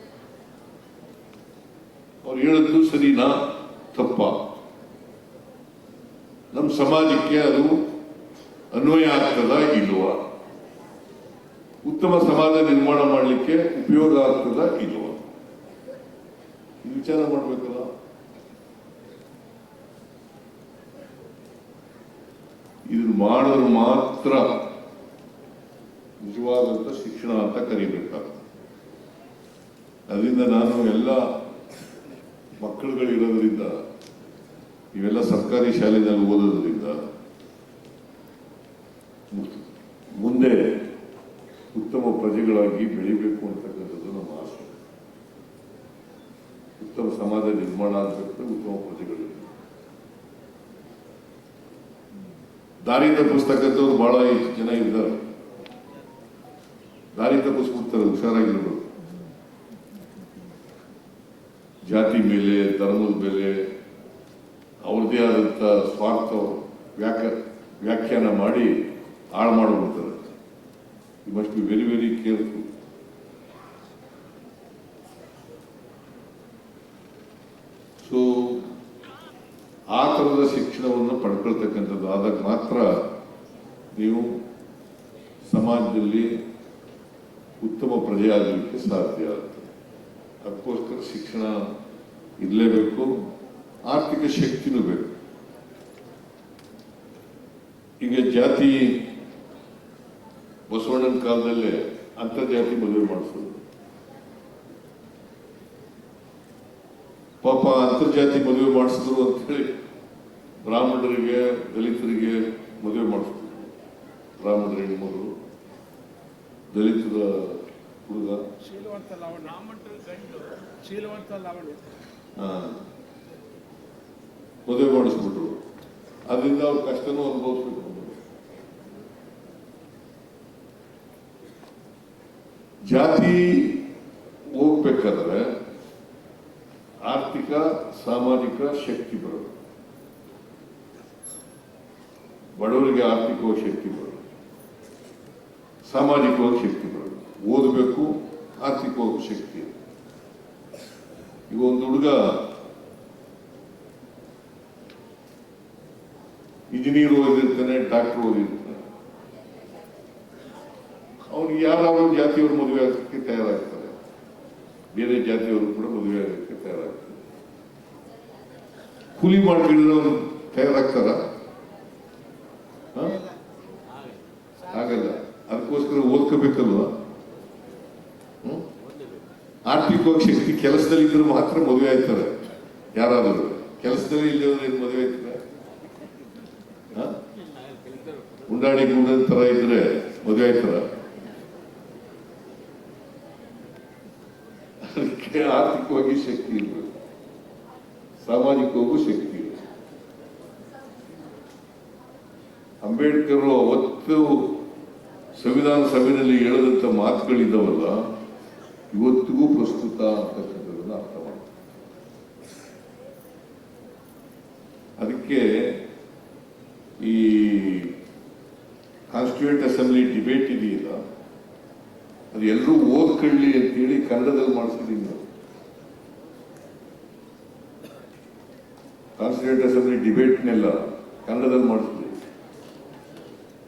[SPEAKER 1] ಅವ್ರು ಹೇಳಿದ್ದು ಸರಿನಾ ತಪ್ಪಾ, ನಮ್ಮ ಸಮಾಜಕ್ಕೆ ಅದು ಅನ್ವಯ ಆಗ್ತದ ಇಲ್ವಾ, ಉತ್ತಮ ಸಮಾಜ ನಿರ್ಮಾಣ ಮಾಡಲಿಕ್ಕೆ ಉಪಯೋಗ ಆಗ್ತದ ಇಲ್ವಾ, ಈ ವಿಚಾರ ಮಾಡಬೇಕಲ್ಲ. ಇದನ್ನು ಮಾಡೋರು ಮಾತ್ರ ನಿಜವಾದಂಥ ಶಿಕ್ಷಣ ಅಂತ ಕರಿಬೇಕಾಗ್ತದೆ. ಅದರಿಂದ ನಾನು ಎಲ್ಲ ಮಕ್ಕಳುಗಳಿರೋದ್ರಿಂದ, ಇವೆಲ್ಲ ಸರ್ಕಾರಿ ಶಾಲೆಯಲ್ಲಿ ಓದೋದ್ರಿಂದ ಮುಂದೆ ಉತ್ತಮ ಪ್ರಜೆಗಳಾಗಿ ಬೆಳಿಬೇಕು ಅಂತಕ್ಕಂಥದ್ದು ನಮ್ಮ ಆಸೆ. ಉತ್ತಮ ಸಮಾಜ ನಿರ್ಮಾಣ ಆಗಬೇಕು, ಉತ್ತಮ ಪ್ರಜೆಗಳು. ದಾರಿ ತಪ್ಪಿಸ್ತಕ್ಕಂಥವ್ರು ಬಹಳ ಜನ ಇದ್ದಾರೆ. ದಾರಿ ತಪ್ಪಿಸ್ಬಿಡ್ತಾರೆ, ಹುಷಾರಾಗಿರ್ಬೇಕು. ಜಾತಿ ಮೇಲೆ, ಧರ್ಮದ ಮೇಲೆ ಅವ್ರದ್ದೇ ಆದಂಥ ಸ್ವಾರ್ಥ ವ್ಯಾಖ್ಯಾನ ಮಾಡಿ ಹಾಳು ಮಾಡಿಬಿಡ್ತಾರೆ. You must be very very careful. So ಆ ಥರದ ಶಿಕ್ಷಣವನ್ನು ಪಡ್ಕೊಳ್ತಕ್ಕಂಥದ್ದು ಆದಾಗ ಮಾತ್ರ ನೀವು ಸಮಾಜದಲ್ಲಿ ಉತ್ತಮ ಪ್ರಜೆ ಆಗಲಿಕ್ಕೆ ಸಾಧ್ಯ ಆಗುತ್ತೆ. ಅದಕ್ಕೋಸ್ಕರ ಶಿಕ್ಷಣ ಇರಲೇಬೇಕು, ಆರ್ಥಿಕ ಶಕ್ತಿನೂ ಬೇಕು. ಈಗ ಜಾತಿ ಬಸವಣ್ಣನ ಕಾಲದಲ್ಲೇ ಅಂತರ್ಜಾತಿ ಮದುವೆ ಮಾಡಿಸೋದು. ಪಾಪ ಅಂತರ್ಜಾತಿ ಮದುವೆ ಮಾಡಿಸಿದ್ರು ಅಂತ ಹೇಳಿ ಬ್ರಾಹ್ಮಣರಿಗೆ, ದಲಿತರಿಗೆ ಮದುವೆ ಮಾಡಿಸಿದ್ರು. ಬ್ರಾಹ್ಮಣರ ಹೆಣ್ಮಗಳು, ದಲಿತರ ಹುಡುಗ, ಮದುವೆ ಮಾಡಿಸ್ಬಿಟ್ರು. ಅದರಿಂದ ಅವ್ರ ಕಷ್ಟನೂ ಅನುಭವಿಸ್ಬೇಕು. ಜಾತಿ ಹೋಗ್ಬೇಕಾದ್ರೆ ಆರ್ಥಿಕ ಸಾಮಾಜಿಕ ಶಕ್ತಿ ಬರೋದು. ಬಡವರಿಗೆ ಆರ್ಥಿಕವಾಗಿ ಶಕ್ತಿ ಬರೋದು, ಸಾಮಾಜಿಕವಾಗಿ ಶಕ್ತಿ ಬರೋದು. ಓದಬೇಕು, ಆರ್ಥಿಕವಾಗಿ ಶಕ್ತಿ. ಈಗ ಒಂದು ಹುಡುಗ ಇಂಜಿನಿಯರ್ ಓದಿರ್ತಾನೆ, ಡಾಕ್ಟರ್ ಓದಿರ್ತಾನೆ, ಅವನಿಗೆ ಯಾರಾದ್ರೂ ಜಾತಿಯವರು ಮದುವೆ ಆಗಕ್ಕೆ ತಯಾರಾಗ್ತಾರೆ, ಬೇರೆ ಜಾತಿಯವರು ಕೂಡ ಮದುವೆ ಆಗಕ್ಕೆ ತಯಾರಾಗ್ತಾರೆ. ಕೂಲಿ ಮಾಡ್ಕೊಂಡಿರೋರು ತಯಾರಾಗ್ತಾರ? ಆಗಲ್ಲ. ಅದಕ್ಕೋಸ್ಕರ ಓದ್ಕೋಬೇಕಲ್ವ. ಆರ್ಥಿಕವಾಗಿ ಶಕ್ತಿ ಕೆಲಸದಲ್ಲಿ ಇದ್ರೆ ಮಾತ್ರ ಮದುವೆ ಆಯ್ತಾರೆ. ಯಾರಾದರೂ ಕೆಲಸದಲ್ಲಿ ಇಲ್ಲದ್ರೆ ಮದುವೆ ಆಯ್ತಾರೆ? ಉಂಡಾಡಿ ಗುಂಡದ ತರ ಇದ್ರೆ ಮದುವೆ ಆಯ್ತಾರ? ಅದಕ್ಕೆ ಆರ್ಥಿಕವಾಗಿ ಶಕ್ತಿ ಇರಬೇಕು, ಸಾಮಾಜಿಕವಾಗೂ ಶಕ್ತಿ ಇರಬೇಕು. ಅಂಬೇಡ್ಕರ್ ಅವತ್ತು ಸಂವಿಧಾನ ಸಭೆಯಲ್ಲಿ ಹೇಳಿದಂಥ ಮಾತುಗಳಿದ್ದಾವಲ್ಲ, ಇವತ್ತಿಗೂ ಪ್ರಸ್ತುತ ಅಂತಕ್ಕಂಥದ್ದನ್ನು ಅರ್ಥ ಮಾಡಿ. ಅದಕ್ಕೆ ಈ ಕಾನ್ಸ್ಟಿಟ್ಯೂಯೆಂಟ್ ಅಸೆಂಬ್ಲಿ ಡಿಬೇಟ್ ಇದೆಯಲ್ಲ, ಅದು ಎಲ್ಲರೂ ಓದ್ಕೊಳ್ಳಿ ಅಂತೇಳಿ ಕನ್ನಡದಲ್ಲಿ ಮಾಡಿಸಿದೀನಿ ನಾವು. ಕಾನ್ಸ್ಟಿಟ್ಯೂಯೆಂಟ್ ಅಸೆಂಬ್ಲಿ ಡಿಬೇಟ್ನೆಲ್ಲ ಕನ್ನಡದಲ್ಲಿ ಮಾಡಿಸಿದ್ವಿ.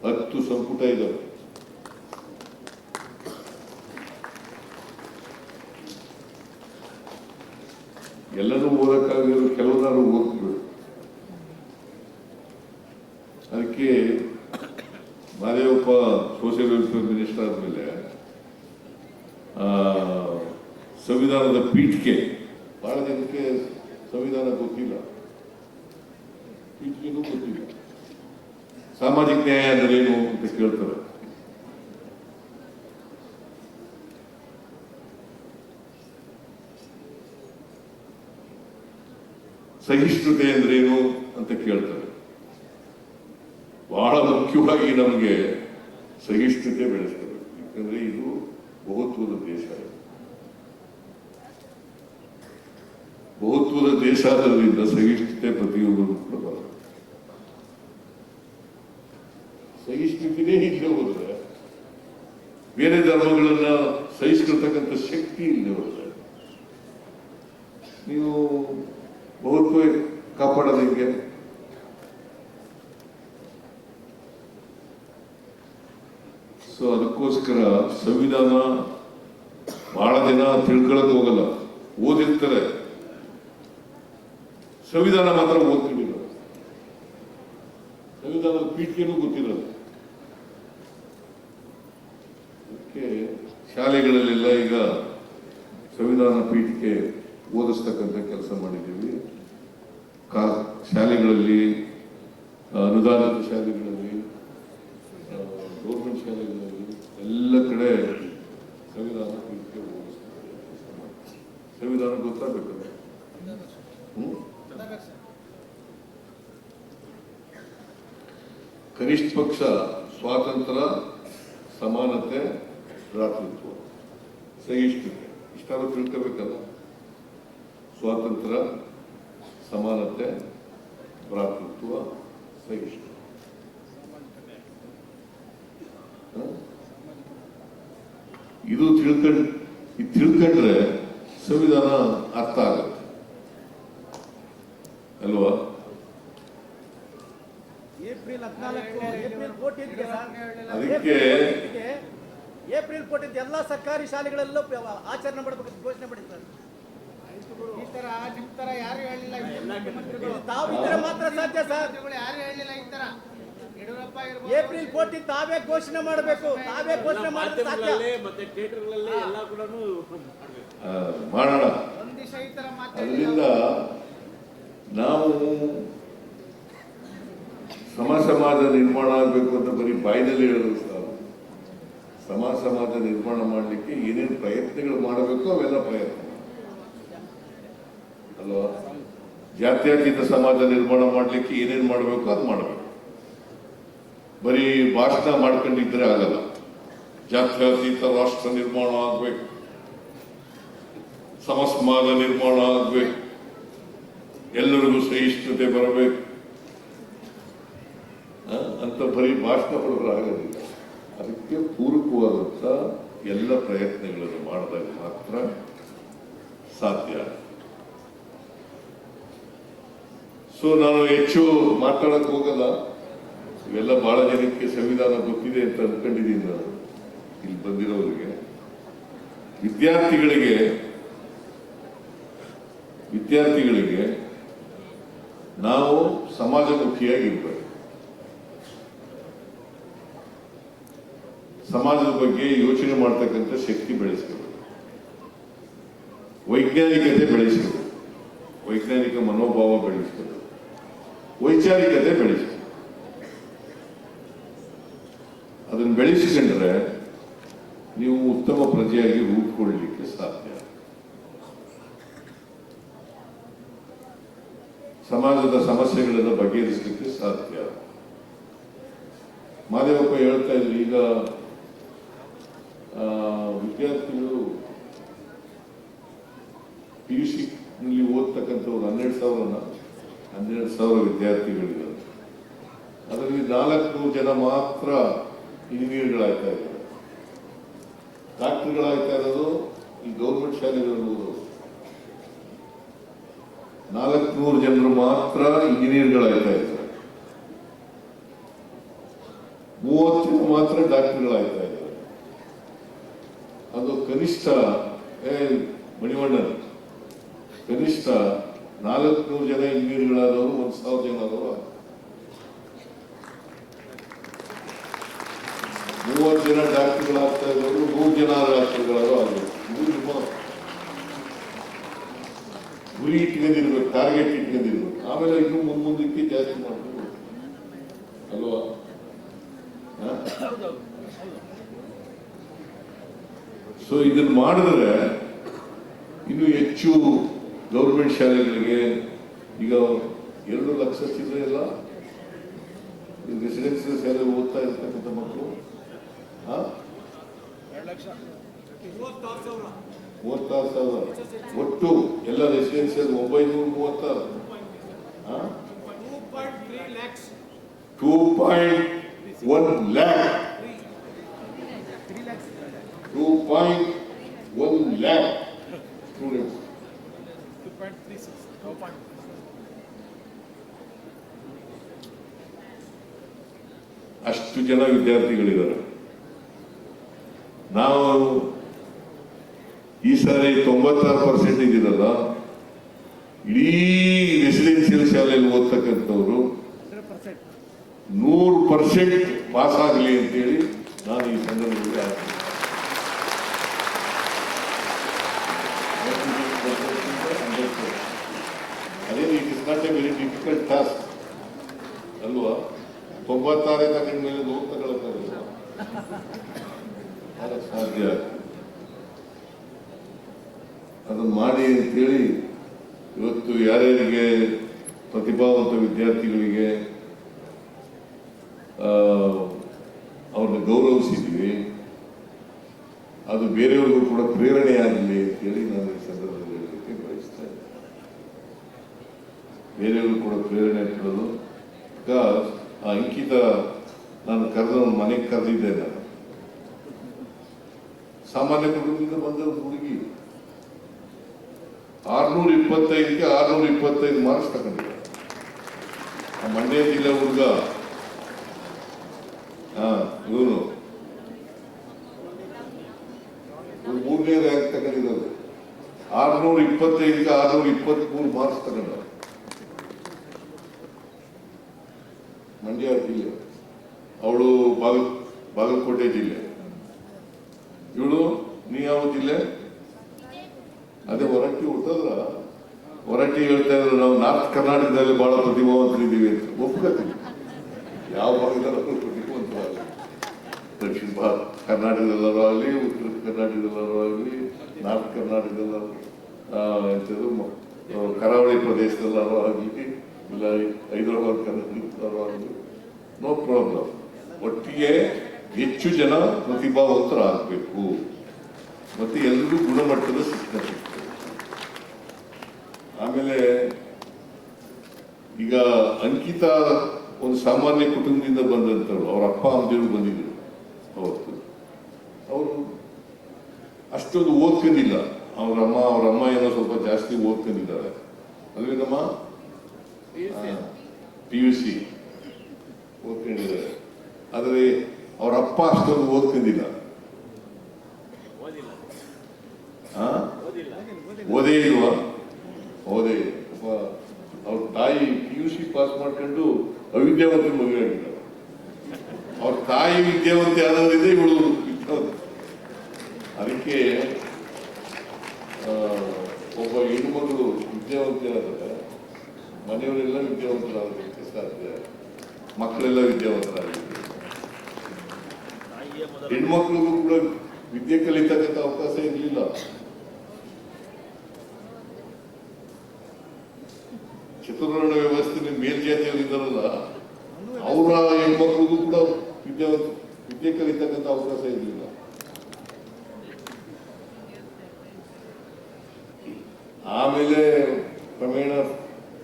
[SPEAKER 1] 10 ಸಂಪುಟ ಇದ್ದಾವೆ. ಎಲ್ಲರೂ ಓದಕ್ಕಾಗಿರೋ ಕೆಲವನ್ನಾರು ಓದ್ಬೇಕು. ಅದಕ್ಕೆ ಮಹದೇವಪ್ಪ ಸೋಷಿಯಲ್ ವೆಲ್ಫೇರ್ ಮಿನಿಸ್ಟರ್ ಆದಮೇಲೆ ಸಂವಿಧಾನದ ಪೀಠಿಕೆ, ಬಹಳ ಜನಕ್ಕೆ ಸಂವಿಧಾನ ಗೊತ್ತಿಲ್ಲ, ಪೀಠಿಕೆನೂ ಗೊತ್ತಿಲ್ಲ. ಸಾಮಾಜಿಕ ನ್ಯಾಯ ಅಂದ್ರೆ ಏನು ಅಂತ ಕೇಳ್ತಾರೆ. ಸಹಿಷ್ಣುತೆ ಅಂದ್ರೇನು ಅಂತ ಕೇಳ್ತಾರೆ. ಬಹಳ ಮುಖ್ಯವಾಗಿ ನಮಗೆ ಸಹಿಷ್ಣುತೆ ಬೆಳೆಸಬೇಕು. ಯಾಕಂದ್ರೆ ಇದು ಬಹುತ್ವದ ದೇಶ. ಬಹುತ್ವದ ದೇಶ ಆದ್ರಿಂದ ಸಹಿಷ್ಣುತೆ ಪ್ರತಿಯೊಬ್ಬರು ಕೂಡ ಬರಬೇಕು. ಸಹಿಷ್ಣುತೆನೇ ಇಲ್ಲದೆ ಹೋದ್ರೆ, ಬೇರೆ ಧರ್ಮಗಳನ್ನ ಸಹಿಸ್ಕೊಳ್ತಕ್ಕಂಥ ಶಕ್ತಿ ಇಲ್ಲದೆ ಹೋದ್ರೆ ನೀವು ಬಹುತ್ವ ಕಾಪಾಡೋದಕ್ಕೆ ಸೊ ಅದಕ್ಕೋಸ್ಕರ ಸಂವಿಧಾನ ಬಹಳ ಜನ ತಿಳ್ಕೊಳಕ್ ಹೋಗಲ್ಲ, ಓದಿರ್ತಾರೆ, ಸಂವಿಧಾನ ಮಾತ್ರ ಓದ್ತಿರಲಿಲ್ಲ, ಸಂವಿಧಾನದ ಪೀಠಿಕೆನೂ ಗೊತ್ತಿರಲ್ಲ. ಅದಕ್ಕೆ ಶಾಲೆಗಳಲ್ಲೆಲ್ಲ ಈಗ ಸಂವಿಧಾನ ಪೀಠಿಕೆ ಓದಿಸ್ತಕ್ಕಂಥ ಕೆಲಸ ಮಾಡಿದ್ದೀವಿ. ಶಾಲೆಗಳಲ್ಲಿ, ಅನುದಾನಿತ ಶಾಲೆಗಳಲ್ಲಿ, ಗೌರ್ಮೆಂಟ್ ಶಾಲೆಗಳಲ್ಲಿ ಎಲ್ಲ ಕಡೆ ಸಂವಿಧಾನ ಪೀಠಿಕೆ ಓದಿಸ್ತಾರೆ. ಸಂವಿಧಾನ ಗೊತ್ತಾಗಬೇಕಲ್ಲ. ಕನಿಷ್ಠ ಪಕ್ಷ ಸ್ವಾತಂತ್ರ್ಯ, ಸಮಾನತೆ, ಭ್ರಾತೃತ್ವ, ಸಹಿಷ್ಣುತೆ ಇಷ್ಟಾದ್ರೂ ತಿಳ್ಕೋಬೇಕಲ್ಲ. ಸ್ವಾತಂತ್ರ್ಯ, ಸಮಾನತೆ, ಭ್ರಾತೃತ್ವ, ಸಹಿಷ್ಣುತೆ. ಇದು ತಿಳ್ಕೊಂಡ್ರೆ ಸಂವಿಧಾನ ಅರ್ಥ ಆಗುತ್ತೆ ಅಲ್ವಾ? ಅದಕ್ಕೆ
[SPEAKER 2] ಏಪ್ರಿಲ್ 14 ಎಲ್ಲ ಸರ್ಕಾರಿ ಶಾಲೆಗಳಲ್ಲೂ ಆಚರಣೆ ಮಾಡಬೇಕು ಘೋಷಣೆ ಮಾಡಿದ್ದಾರೆ.
[SPEAKER 3] ಈ ತರ ನಿಮ್ ತರ ಯಾರು ಹೇಳಿಲ್ಲ,
[SPEAKER 2] ತಾವಿದ್ರೆ ಮಾತ್ರ ಸಾಧ್ಯ ಸರ್.
[SPEAKER 3] ಯಾರು ಹೇಳಿಲ್ಲ ಈ ತರ. ಯಡಿಯೂರಪ್ಪ
[SPEAKER 2] ಏಪ್ರಿಲ್ 14 ತಾವೇ ಘೋಷಣೆ ಮಾಡಬೇಕು, ತಾವೇ ಘೋಷಣೆ ಮಾಡಿದ್ರೆ ಸಾಧ್ಯ.
[SPEAKER 4] ಮತ್ತೆ ಥಿಯೇಟರ್ಗಳಲ್ಲಿ ಎಲ್ಲ ಕೂಡ
[SPEAKER 1] ಮಾಡೋಣ.
[SPEAKER 3] ಒಂದ್ ದಿವಸ ಈ ತರ
[SPEAKER 1] ಅದರಿಂದ ನಾವು ಸಮಾಜ ನಿರ್ಮಾಣ ಆಗಬೇಕು ಅಂತ ಬರೀ ಬಾಯಿನಲ್ಲಿ ಹೇಳೋದು ಸರ್. ಸಮಾಜ ನಿರ್ಮಾಣ ಮಾಡಲಿಕ್ಕೆ ಏನೇನು ಪ್ರಯತ್ನಗಳು ಮಾಡಬೇಕು ಅವೆಲ್ಲ ಪ್ರಯತ್ನ ಅಲ್ವಾ? ಜಾತ್ಯತೀತ ಸಮಾಜ ನಿರ್ಮಾಣ ಮಾಡಲಿಕ್ಕೆ ಏನೇನು ಮಾಡಬೇಕು ಅದು ಮಾಡಬೇಕು. ಬರೀ ಭಾಷಣ ಮಾಡ್ಕೊಂಡಿದ್ರೆ ಆಗಲ್ಲ. ಜಾತ್ಯತೀತ ರಾಷ್ಟ್ರ ನಿರ್ಮಾಣ ಆಗ್ಬೇಕು, ಸಮಾಜ ನಿರ್ಮಾಣ ಆಗ್ಬೇಕು, ಎಲ್ಲರಿಗೂ ಸಹಿಷ್ಣುತೆ ಬರಬೇಕು ಅಂತ ಬರೀ ಭಾಷಣ ಹೊಡೆದ್ರೆ ಆಗೋದಿಲ್ಲ. ಅದಕ್ಕೆ ಪೂರಕವಾದಂಥ ಎಲ್ಲ ಪ್ರಯತ್ನಗಳನ್ನು ಮಾಡಿದಾಗ ಮಾತ್ರ ಸಾಧ್ಯ. ಸೊ ನಾನು ಹೆಚ್ಚು ಮಾತಾಡಕ್ ಹೋಗಲ್ಲ. ಇವೆಲ್ಲ ಬಹಳ ಜನಕ್ಕೆ ಸಂವಿಧಾನ ಗೊತ್ತಿದೆ ಅಂತ ಅಂದ್ಕೊಂಡಿದ್ದೀನಿ ನಾನು. ಇಲ್ಲಿ ಬಂದಿರೋರಿಗೆ ವಿದ್ಯಾರ್ಥಿಗಳಿಗೆ ನಾವು ಸಮಾಜಮುಖಿಯಾಗಿರ್ಬೇಕು. ಸಮಾಜದ ಬಗ್ಗೆ ಯೋಚನೆ ಮಾಡ್ತಕ್ಕಂಥ ಶಕ್ತಿ ಬೆಳೆಸ್ಕೋಬೇಕು. ವೈಜ್ಞಾನಿಕತೆ ಬೆಳೆಸ್ಕೋಬೇಕು, ವೈಜ್ಞಾನಿಕ ಮನೋಭಾವ ಬೆಳೆಸ್ಕೋಬೇಕು, ವೈಚಾರಿಕತೆ ಬೆಳೆಸ್ಕೋಬೇಕು. ಅದನ್ನು ಬೆಳೆಸಿಕೊಂಡ್ರೆ ನೀವು ಉತ್ತಮ ಪ್ರಜೆಯಾಗಿ ರೂಪುಗೊಳ್ಳಲಿಕ್ಕೆ ಸಾಧ್ಯ. ಸಮಾಜದ ಸಮಸ್ಯೆಗಳನ್ನು ಬಗೆಹರಿಸಲಿಕ್ಕೆ ಸಾಧ್ಯ. ಮಾದೇವಪ್ಪ ಹೇಳ್ತಾ ಇದ್ರು, ಈಗ ವಿದ್ಯಾರ್ಥಿಗಳು PUC ನಲ್ಲಿ ಓದ್ತಕ್ಕಂಥವ್ರು 12,000 ವಿದ್ಯಾರ್ಥಿಗಳಿದ್ದಾರೆ. ಅದರಲ್ಲಿ 400 ಜನ ಮಾತ್ರ ಇಂಜಿನಿಯರ್ಗಳಾಗ್ತಾ ಇದ್ದಾರೆ. ಡಾಕ್ಟರ್ಗಳಾಗ್ತಾ ಇರೋದು ಈ ಗೌರ್ಮೆಂಟ್ ಶಾಲೆಗಳಲ್ಲಿ ಓದೋದು. 400 ಜನರು ಮಾತ್ರ ಇಂಜಿನಿಯರ್ಗಳಾಗ್ತಾ ಇದ್ದಾರೆ, 30 ಜನ ಮಾತ್ರ ಡಾಕ್ಟರ್ಗಳಾಗ್ತಾ ಇದ್ದಾರೆ. ಅದು ಕನಿಷ್ಠ ಮಣಿವಣ್ಣನ್ ಕನಿಷ್ಠ 400 ಜನ ಇಂಜಿನಿಯರ್ಗಳಾದವರು 1,000 ಜನ ಆದವರು, 30 ಜನ ಡಾಕ್ಟರ್ಗಳಾಗ್ತಾ ಇರೋರು 100 ಜನ ಡಾಕ್ಟರ್ಗಳಾದ್ರು ಆಗಬೇಕು. ಇದು ನಿಮ್ಮ ಗುರಿ ಇಟ್ಕೊಂಡಿರ್ಬೇಕು, ಟಾರ್ಗೆಟ್ ಇಟ್ಕೊಂಡಿರ್ಬೇಕು. ಆಮೇಲೆ ಇನ್ನು ಮುಂದಕ್ಕೆ ಜಾಸ್ತಿ ಮಾಡ್ಬೇಕು ಅಲ್ವಾ? ಸೊ ಇದನ್ನು ಮಾಡಿದ್ರೆ ಇನ್ನು ಹೆಚ್ಚು ಗೌರ್ಮೆಂಟ್ ಶಾಲೆಗಳಿಗೆ ಈಗ 2 ಲಕ್ಷ ಚಿಲ್ಲರೆ ಎಲ್ಲ ರೆಸಿಡೆನ್ಸಿಯಲ್ ಶಾಲೆ ಓದ್ತಾ ಇರ್ತಕ್ಕಂಥ ಮಕ್ಕಳು 36,000 ಒಟ್ಟು ಎಲ್ಲ ರೆಸಿಡೆನ್ಸಿಯಲ್ 936 2.1 lakh 2.1 lakh students. ಅಷ್ಟು ಜನ ವಿದ್ಯಾರ್ಥಿಗಳಿದ್ದಾರೆ. ನಾವು ಈ ಸಾರಿ 96% ಇದ್ದೀರಲ್ಲ, ಇಡೀ ರೆಸಿಡೆನ್ಸಿಯಲ್ ಶಾಲೆಯಲ್ಲಿ ಓದ್ತಕ್ಕಂಥವ್ರು 100% ಪಾಸ್ ಆಗಲಿ ಅಂತೇಳಿ ನಾನು ಈ ಸಂದರ್ಭದಲ್ಲಿ ಅದೇ it is not A very difficult task ಅಲ್ವಾ? 96 ತಗೊಂಡ ಮೇಲೆ 100 ತಗೊಳಕ್ಕಾಗಲ್ಲ, ಸಾಧ್ಯ. ಅದನ್ನು ಮಾಡಿ ಅಂತೇಳಿ ಇವತ್ತು ಯಾರ್ಯಾರಿಗೆ ಪ್ರತಿಭಾವಂತ ವಿದ್ಯಾರ್ಥಿಗಳಿಗೆ ಅವ್ರನ್ನ ಗೌರವಿಸಿದ್ದೀವಿ, ಅದು ಬೇರೆಯವ್ರಿಗೂ ಕೂಡ ಪ್ರೇರಣೆ ಆಗಲಿ ಅಂತೇಳಿ ನಾನು ಈ ಸಂದರ್ಭದಲ್ಲಿ ಹೇಳಲಿಕ್ಕೆ ಬಯಸ್ತಾ ಇದ್ದೇನೆ. ಬೇರೆಯವ್ರಿಗೂ ಕೂಡ ಪ್ರೇರಣೆ ಕೊಡೋದು. ಬಿಕಾಸ್ ಆ ಅಂಕಿತ ನಾನು ಮನೆಗೆ ಕರೆದಿದ್ದೆ. ನಾನು ಸಾಮಾನ್ಯ ಕುಟುಂಬದಿಂದ ಬಂದ ಹುಡುಗಿ 625ಕ್ಕೆ 625 ಮಾರ್ಕ್ಸ್ ತಗೊಂಡಿದ್ದೆ. ಆ ಮಂಡ್ಯ ಜಿಲ್ಲೆ ಹುಡುಗ ಇವನು 3ನೇ ರ್ಯಾಂಕ್ ತಗೊಂಡಿರೋದು. 625ಕ್ಕೆ 623 ಮಾರ್ಕ್ಸ್ ತಗೊಂಡ. ಮಂಡ್ಯ ಜಿಲ್ಲೆ, ಅವಳು ಬಾಗಲಕೋಟೆ ಜಿಲ್ಲೆ. ಇವಳು ನೀ ಯಾವ ಜಿಲ್ಲೆ? ಅದೇ ಹೊರಟ್ಟಿ ಹುಟ್ಟದ್ರ. ಹೊರಟ್ಟಿ ಹೇಳ್ತಾ ಇದ್ರು ನಾವು ನಾರ್ತ್ ಕರ್ನಾಟಕದಲ್ಲಿ ಬಹಳ ಪ್ರತಿಭಾವಂತರಿದ್ದೀವಿ ಅಂತ. ಒಪ್ಕೋತೀವಿ, ಯಾವ ಭಾಗದಲ್ಲೂ ಪ್ರತಿಭಾವಂತರಾಗಲಿ, ದಕ್ಷಿಣ ಕರ್ನಾಟಕದಲ್ಲರೂ ಆಗಲಿ, ಉತ್ತರ ಕರ್ನಾಟಕದಲ್ಲರೂ ಆಗಲಿ, ನಾರ್ತ್ ಕರ್ನಾಟಕದಲ್ಲೂ ಕರಾವಳಿ ಪ್ರದೇಶದಲ್ಲರೂ ಆಗಲಿ, ಇಲ್ಲ ಹೈದರಾಬಾದ್ ಕರ್ನಾಟಕದಲ್ಲರೂ ಆಗಲಿ, ನೋ ಪ್ರಾಬ್ಲಮ್. ಒಟ್ಟಿಗೆ ಹೆಚ್ಚು ಜನ ಪ್ರತಿಭಾವಂತರಾಗಬೇಕು ಮತ್ತು ಎಲ್ಲರಿಗೂ ಗುಣಮಟ್ಟದ ಶಿಕ್ಷಣ ಸಿಗ್ತದೆ. ಆಮೇಲೆ ಈಗ ಅಂಕಿತ ಒಂದು ಸಾಮಾನ್ಯ ಕುಟುಂಬದಿಂದ ಬಂದಂಥವ್ರು. ಅವ್ರ ಅಪ್ಪ ಅಮ್ಮದಿರು ಬಂದಿದ್ರು ಅವತ್ತು. ಅವರು ಅಷ್ಟೊಂದು ಓದ್ಕೊಂಡಿಲ್ಲ. ಅವ್ರ ಅಮ್ಮ ಏನೋ ಸ್ವಲ್ಪ ಜಾಸ್ತಿ ಓದ್ಕೊಂಡಿದ್ದಾರೆ ಅಲ್ವೇನಮ್ಮ? PUC ಓದ್ಕೊಂಡಿದ್ದಾರೆ. ಆದರೆ ಅವ್ರ ಅಪ್ಪ ಅಷ್ಟೊಂದು ಓದ್ಕೊಂಡಿಲ್ಲ. ಓದೇ ಇಲ್ವಾ? ಓದೇ. ಅವ್ರ ತಾಯಿ PUC ಪಾಸ್ ಮಾಡ್ಕೊಂಡು ಅವಿದ್ಯಾವಂತ ಮದುವೆ ಆಗಿದ್ದಾರೆ. ಅವ್ರ ತಾಯಿ ವಿದ್ಯಾವಂತೆ ಆದವರಿದೆ, ಇವಳು ವಿದ್ಯಾವಂತ. ಅದಕ್ಕೆ ಒಬ್ಬ ಹೆಣ್ಮಗಳು ವಿದ್ಯಾವಂತೆ ಆದರೆ ಮನೆಯವರೆಲ್ಲ ವಿದ್ಯಾವಂತರಾಗಲಿಕ್ಕೆ ಸಾಧ್ಯ, ಮಕ್ಕಳೆಲ್ಲ ವಿದ್ಯಾವಂತರಾಗಲಿಕ್ಕೆ. ಹೆಣ್ಮಕ್ಳಿಗೂ ಕೂಡ ವಿದ್ಯೆ ಕಲಿತಕ್ಕಂಥ ಅವಕಾಶ ಇರಲಿಲ್ಲ. ಚತುರ್ವರ್ಣ ವ್ಯವಸ್ಥೆ ಮೇಲ್ಜಾತಿಯವರು ಇದ್ದಾರಲ್ಲ, ಅವರ ಹೆಣ್ಮಕ್ಳಿಗೂ ಕೂಡ ವಿದ್ಯೆ ಕಲಿತಕ್ಕಂಥ ಅವಕಾಶ ಇರಲಿಲ್ಲ. ಆಮೇಲೆ ಕ್ರಮೇಣ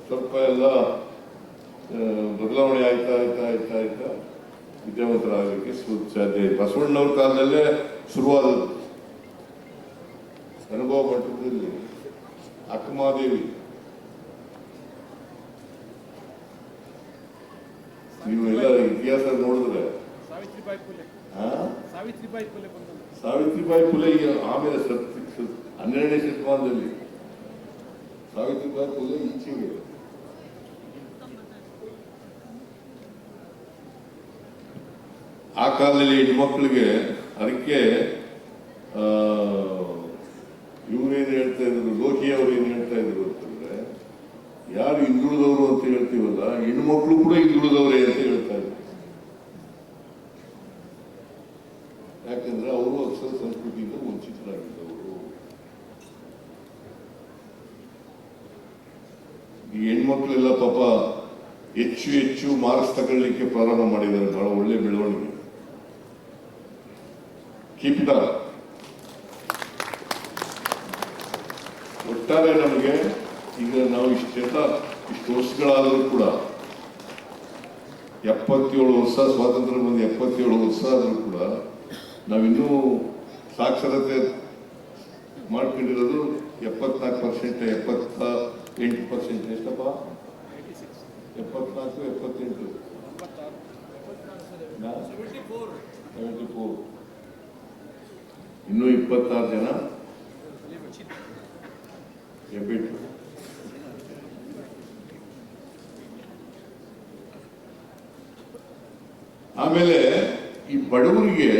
[SPEAKER 1] ಸ್ವಲ್ಪ ಎಲ್ಲ ಬದಲಾವಣೆ ಆಯ್ತಾ ವಿದ್ಯಾವಂತರಾಗಲಿಕ್ಕೆ ಸಾಧ್ಯ. ಬಸವಣ್ಣವ್ರ ಕಾಲದಲ್ಲೇ ಶುರುವಾದದ್ದು. ಅನುಭವ ಮಟ್ಟದಲ್ಲಿ ಅಕ್ಕಮಹಾದೇವಿ, ನೀವು ಎಲ್ಲ ಇತಿಹಾಸ ನೋಡಿದ್ರೆ ಸಾವಿತ್ರಿಬಾಯಿ ಫುಲೆ ಆಮೇಲೆ 12ನೇ ಶತಮಾನದಲ್ಲಿ ಸಾವಿತ್ರಿಬಾಯಿ ಫುಲೆ ಈಚೆಗೆ ಆ ಕಾಲದಲ್ಲಿ ಹೆಣ್ಮಕ್ಳಿಗೆ. ಅದಕ್ಕೆ ಇವರೇನು ಹೇಳ್ತಾ ಇದ್ರು, ಲೋಕಿ ಅವರು ಏನು ಹೇಳ್ತಾ ಇದ್ರು ಅಂತಂದ್ರೆ, ಯಾರು ಹಿಂದುಳಿದವರು ಅಂತ ಹೇಳ್ತೀವಲ್ಲ, ಹೆಣ್ಮಕ್ಳು ಕೂಡ ಹಿಂದುಳಿದವರೇ ಅಂತ ಹೇಳ್ತಾ ಇದ್ರು. ಈ ಹೆಣ್ಮಕ್ಳೆಲ್ಲ ಪಾಪ ಹೆಚ್ಚು ಹೆಚ್ಚು ಮಾರ್ಕ್ಸ್ ತಗೊಳ್ಳಿಕ್ಕೆ ಪ್ರಾರಂಭ ಮಾಡಿದ್ದಾರೆ. ಬಹಳ ಒಳ್ಳೆ ಬೆಳವಣಿಗೆ. Keep it up. ಒಟ್ಟಾರೆ ನಮಗೆ ಈಗ ನಾವು ಇಷ್ಟು ವರ್ಷಗಳಾದರೂ ಕೂಡ 77 ವರ್ಷ ಸ್ವಾತಂತ್ರ್ಯ ಬಂದು 77 ವರ್ಷ ಆದರೂ ಕೂಡ ನಾವಿನ್ನೂ ಸಾಕ್ಷರತೆ ಮಾಡ್ಕೊಂಡಿರೋದು 74%, 78% ಎಷ್ಟಪ್ಪ? 74, 78, 74. ಇನ್ನೂ 26 ಜನ ಹೆಬ್ಬೆಟ್ಟು. ಆಮೇಲೆ ಈ ಬಡವರಿಗೆ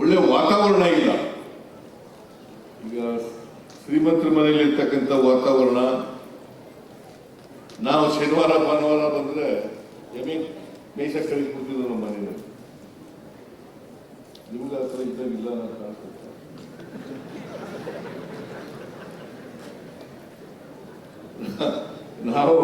[SPEAKER 1] ಒಳ್ಳೆ ವಾತಾವರಣ ಇಲ್ಲ. ಈಗ ಶ್ರೀಮಂತರ ಮನೆಯಲ್ಲಿ ಇರ್ತಕ್ಕಂಥ ವಾತಾವರಣ, ನಾವು ಶನಿವಾರ ಭಾನುವಾರ ಬಂದ್ರೆ ಎಮ್ಮೆ ಮೇಯ್ಸಕ್ಕೆ ಕಳಿಸ್ಬಿಡ್ತಿದ್ವು ನಮ್ಮ ಮನೆಯಲ್ಲಿ. ನಿಮ್ಗೆ ಆ ಥರ ಇದ್ದಾಗಿಲ್ಲ ಅಂತ ಕಾಣಿಸುತ್ತೆ. ನಾವು